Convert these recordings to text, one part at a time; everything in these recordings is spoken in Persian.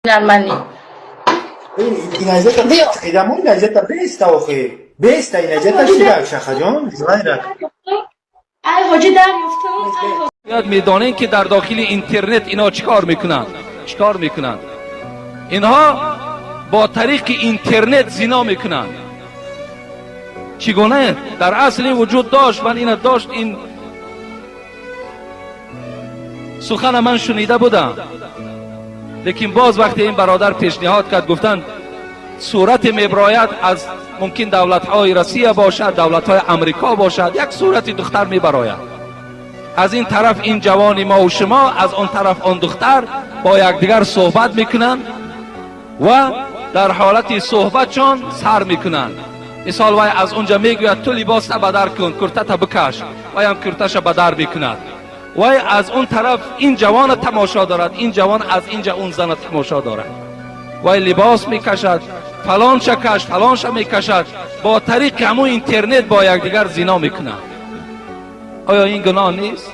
Germani. Inajeta idamon inajeta besta oxe besta inajeta shida shahajon zaira ای حاجی دریافتم یاد میدانین که در داخل اینترنت اینا چیکار میکنند اینها با طریق اینترنت زنا میکنند چگونه در اصل وجود داشت من این داشت این سخن من شنیده بودم لیکن باز وقتی این برادر پیشنهاد کرد گفتند صورت میبراید از ممکن دولت‌های روسیه باشد دولت‌های امریکا باشد یک صورت دختر میبراید از این طرف این جوانی ما و شما از اون طرف آن دختر با یکدیگر صحبت میکنند و در حالت صحبتشان سر میکنند مثال وای از اونجا میگوید تو لباس تا بدر کن کرتت بکش و هم کرتش بدر میکند وای از اون طرف این جوان تماشا دارد این جوان از اینجا اون زن تماشا دارد وای لباس میکشد فلان شکش فلان ش میکشد با طریق همون اینترنت با یکدیگر زنا میکنند آیا این گناه نیست؟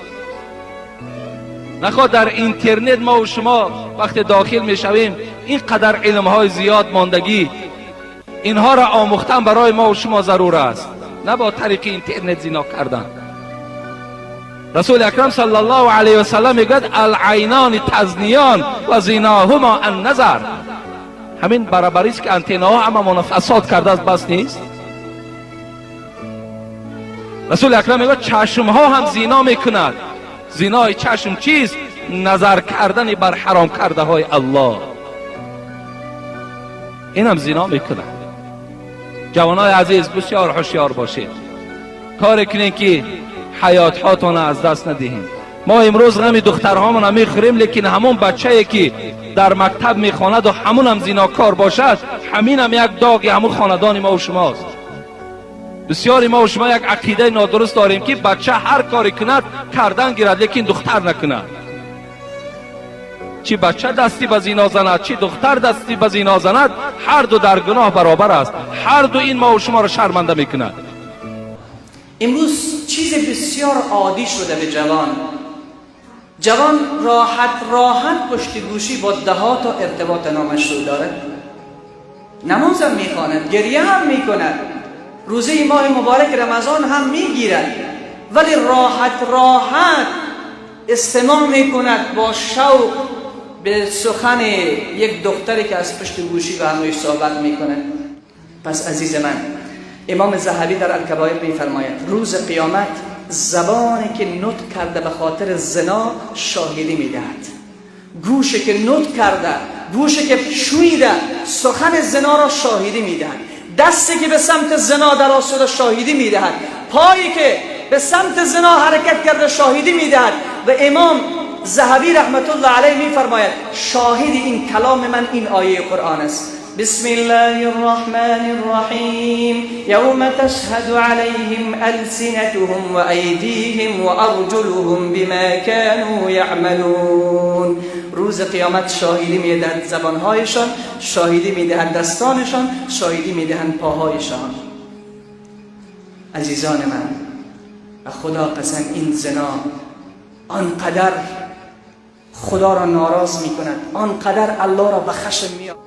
نخواد در اینترنت ما و شما وقتی داخل میشویم اینقدر علم های زیاد ماندگی اینها را آموختن برای ما و شما ضرور است نه با طریق اینترنت زنا کردن رسول اکرم صلی الله علیه و سلم میگوید العینان تزنیان و زناهما النظر همین برابری است که انتناها همه فساد کرده است بس نیست رسول اکرم میگوید چشم ها هم زنا میکند زنای چشم چیست نظر کردن بر حرام کرده های الله این هم زنا میکند جوانای عزیز بسیار هوشیار باشید کار کنین که حیات هاتون از دست ندهیم ما امروز غم دخترهامون میخوریم لیکن همون بچه‌ای که در مکتب میخواند و همون هم زناکار باشد همین هم یک داغی همون خاندان ما و شماست بسیاری ما و شما یک عقیده نادرست داریم که بچه هر کاری کند کردن گیرد لیکن دختر نکند چی بچه دستی به زنا زند چی دختر دستی به زنا زند هر دو در گناه برابر است هر دو این ما و شما را شرمنده میکند امروز چیز بسیار عادی شده به جوان راحت پشت گوشی با دهات و ارتباط نامشروع داره نماز هم میخواند گریه هم میکند روزه ماه مبارک رمضان هم میگیرد ولی راحت استماع میکند با شوق به سخن یک دختری که از پشت گوشی به همراهش صحبت میکند پس عزیز من امام ذهبی در الکبائر میفرماید روز قیامت زبانی که نطق کرده به خاطر زنا شاهدی میدهد گوشی که نطق کرده گوشی که شویده سخن زنا را شاهدی میدهد دستی که به سمت زنا دراز شده شاهدی میدهد پایی که به سمت زنا حرکت کرده شاهدی میدهد و امام ذهبی رحمت الله علیه میفرماید شاهد این کلام من این آیه قرآن است بسم الله الرحمن الرحیم یوم تشهد علیهم السنتهم و ایدیهم و ارجلهم بما كانوا یعملون روز قیامت شاهدی میدهد زبانهایشان شاهدی میدهد دستانشان شاهدی میدهند پاهایشان عزیزان من و خدا قسم این زنا آنقدر خدا را ناراض میکند آنقدر الله را به خشم میآورد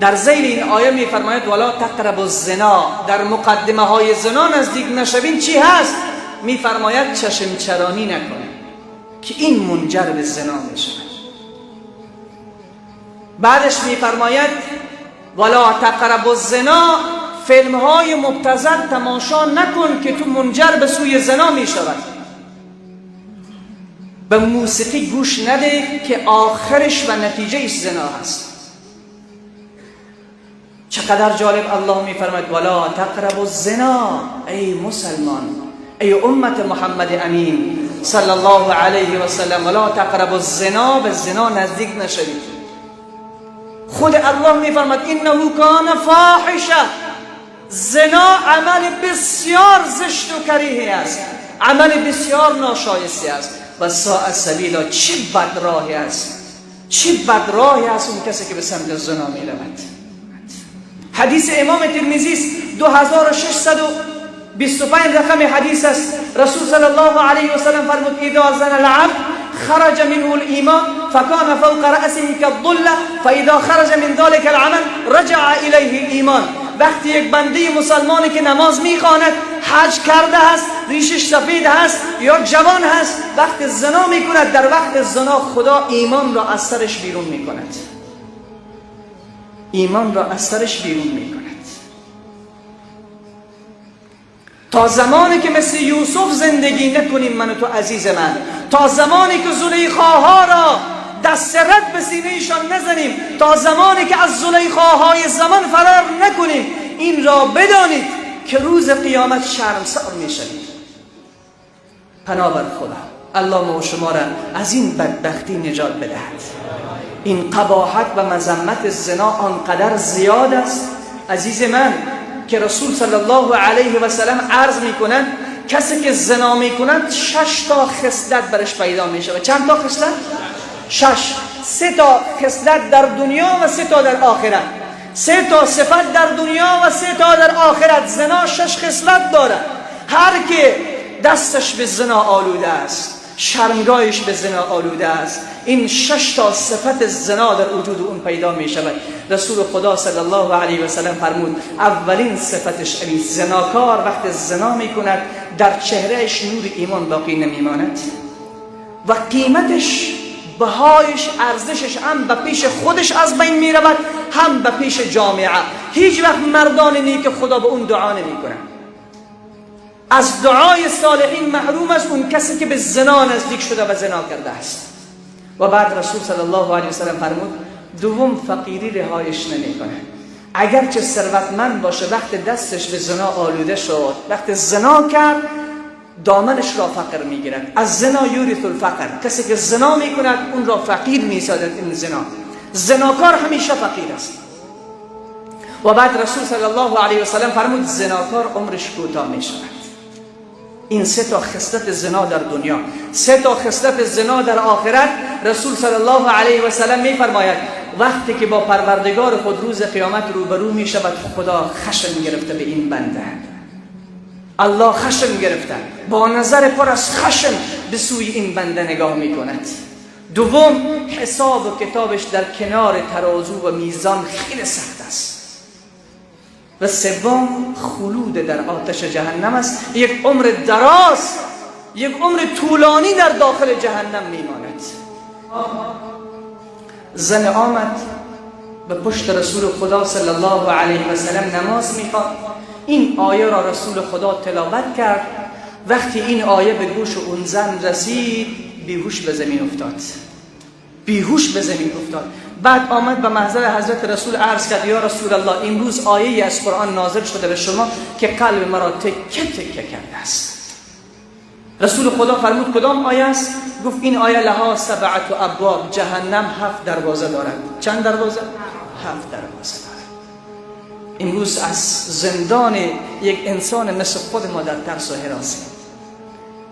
در ذیل این آیه میفرماید ولا تقربوا الزنا در مقدمه های زنا نزدیک نشوین چی هست میفرماید چشم چرانی نکنید که این منجر به زنا میشود بعدش میفرماید ولا تقربوا الزنا فیلم های مبتذل تماشا نکن که تو منجر به سوی زنا میشود به موسیقی گوش نده که آخرش و نتیجه زنا هست چقدر جالب الله میفرماید ولا تقربوا الزنا ای مسلمان ای امت محمد امین صلی الله علیه و سلم ولا تقربوا الزنا به زنا نزدیک نشوید خود الله میفرماید انه کان فاحشه زنا عمل بسیار زشت و کریه است عمل بسیار ناشایسته است و ساء سبیلا چی بد راهی است چی بد راهی است اون کسی که به سمت زنا میرود حدیث امام ترمذی است 2625 رقم حدیث است رسول صلی الله علیه و سلم فرمود اذا زنا العبد خرج منه الإيمان فكان فوق رأسه كالظلة فإذا خرج من ذلك العمل رجع إليه الإيمان. وقتی یک بنده مسلمانی که نماز میخواند، حج کرده است، ریشش سفید هست یا جوان هست، وقت زنا میکند، در وقت زنا خدا ایمان را از سرش بیرون میکند. ایمان را از سرش بیرون میکند. تا زمانی که مثل یوسف زندگی نکنیم من و تو عزیز من، تا زمانی که زلیخاها را دست رد به سینه ایشان نزنیم، تا زمانی که از زلیخاهای زمان فرار نکنیم، این را بدانید که روز قیامت شرمسار میشوید. پناه بر خدا، الله ما و شما را از این بدبختی نجات بدهد. این قباحت و مذمت زنا آنقدر زیاد است عزیز من که رسول صلی الله علیه و سلم عرض میکنند کسی که زنا میکند 6 تا خصلت برش پیدا میشه. چند تا خصلت؟ 6. 3 تا خصلت در دنیا و 3 تا در آخرت. 3 تا صفت در دنیا و 3 تا در آخرت. زنا 6 خصلت داره. هر که دستش به زنا آلوده است، شرمگاهش به زنا آلوده است، این 6 تا صفت زنا در وجود اون پیدا می شود. رسول خدا صلی الله علیه و سلم فرمود اولین صفتش این زناکار وقت زنا می کند در چهرهش نور ایمان باقی نمی ماند و قیمتش، بهایش، ارزشش هم به پیش خودش از بین می رود، هم به پیش جامعه. هیچ وقت مردان نیک خدا به اون دعا نمی کنند. از دعای صالحین محروم است اون کسی که به زنا نزدیک شده و زنا کرده است. و بعد رسول صلی الله علیه و سلم فرمود دوم فقیری رهایش نمیکنه. اگرچه ثروتمند باشه وقت دستش به زنا آلوده شد، وقت زنا کرد دامنش را فقر میگیرد. از زنا یورث الفقر، کسی که زنا میکند اون را فقیر میسازد. این زناکار همیشه فقیر است. و بعد رسول صلی الله علیه و سلم فرمود زناکار عمرش کوتاه میشود. این 3 تا خصلت زنا در دنیا، 3 تا خصلت زنا در آخرت. رسول صلی الله علیه و سلم میفرماید وقتی که با پروردگار خود روز قیامت روبرو می شود خدا خشم گرفته به این بنده. الله خشم گرفته، با نظر پر از خشم به سوی این بنده نگاه می کند. دوم حساب و کتابش در کنار ترازو و میزان خیلی سخت است. و سوم خلود در آتش جهنم است. یک عمر دراز، یک عمر طولانی در داخل جهنم میماند. زن آمد به پشت رسول خدا صلی الله علیه و سلم نماز میخواند. این آیه را رسول خدا تلاوت کرد. وقتی این آیه به گوش اون زن رسید بیهوش به زمین افتاد. بیهوش به زمین افتاد. بعد آمد به محضر حضرت رسول عرض کرد یا رسول الله امروز آیه از قرآن نازل شده به شما که قلب مرا تکه تکه کرده است. رسول خدا فرمود کدام آیه است؟ گفت این آیه لها 7 ابواب، جهنم 7 دروازه دارد. چند دروازه؟ 7 دروازه دارد. امروز از زندان یک انسان مثل خود ما در ترس و هراسیم.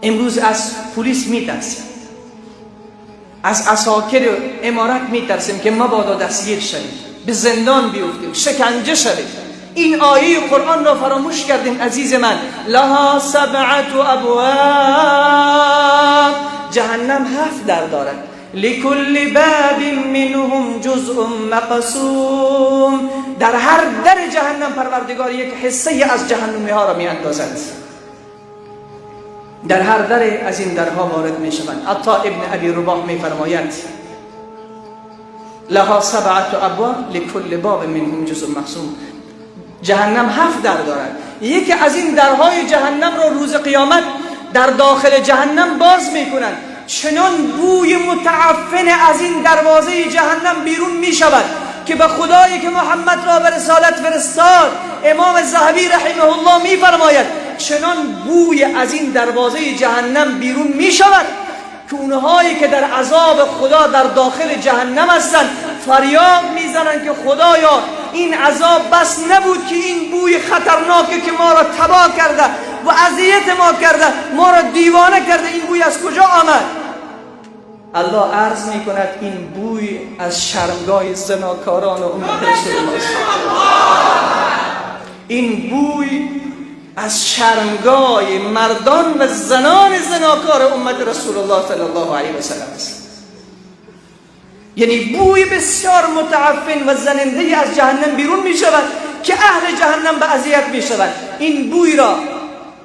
امروز از پلیس میترسیم، از عساکر امارت میترسیم که مبادا دستگیر شویم، به زندان بیفتیم، شکنجه شویم. این آیه قرآن را فراموش کردیم عزیز من. لها 7 ابواب، جهنم 7 در دارد. لكل باب منهم جزء مقسوم، در هر در جهنم پروردگار یک حصه از جهنمی ها را می اندازد. در هر در از این درها وارد می شوند. عطا ابن ابی رباح می فرماید لها 7 ابواب لكل باب منهم جزء مقسوم، جهنم 7 در دارد. یکی از این درهای جهنم را روز قیامت در داخل جهنم باز می کنند. چنان بوی متعفن از این دروازه جهنم بیرون می شود که به خدایی که محمد را به رسالت فرستاد امام ذهبی رحمه الله می فرماید چنان بوی از این دروازه جهنم بیرون می شود که اونهایی که در عذاب خدا در داخل جهنم هستند فریاد میزنند که خدایا این عذاب بس نبود که این بوی خطرناکی که ما را تباه کرده و اذیت ما کرده، ما را دیوانه کرده، این بوی از کجا آمد؟ الله عرض می کند این بوی از شرمگاه زناکاران و امت رسول الله. این بوی از شرمگاه مردان و زنان زناکار امت رسول الله صلی الله علیه و سلم است. یعنی بوی بسیار متعفن و زننده از جهنم بیرون می شود که اهل جهنم به اذیت می شود. این بوی را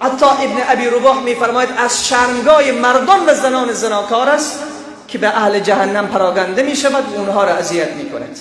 عطا ابن ابی رباح می فرماید از شرمگاه مردان و زنان زناکار است که به اهل جهنم پراگنده می شود و اونها را اذیت می کند.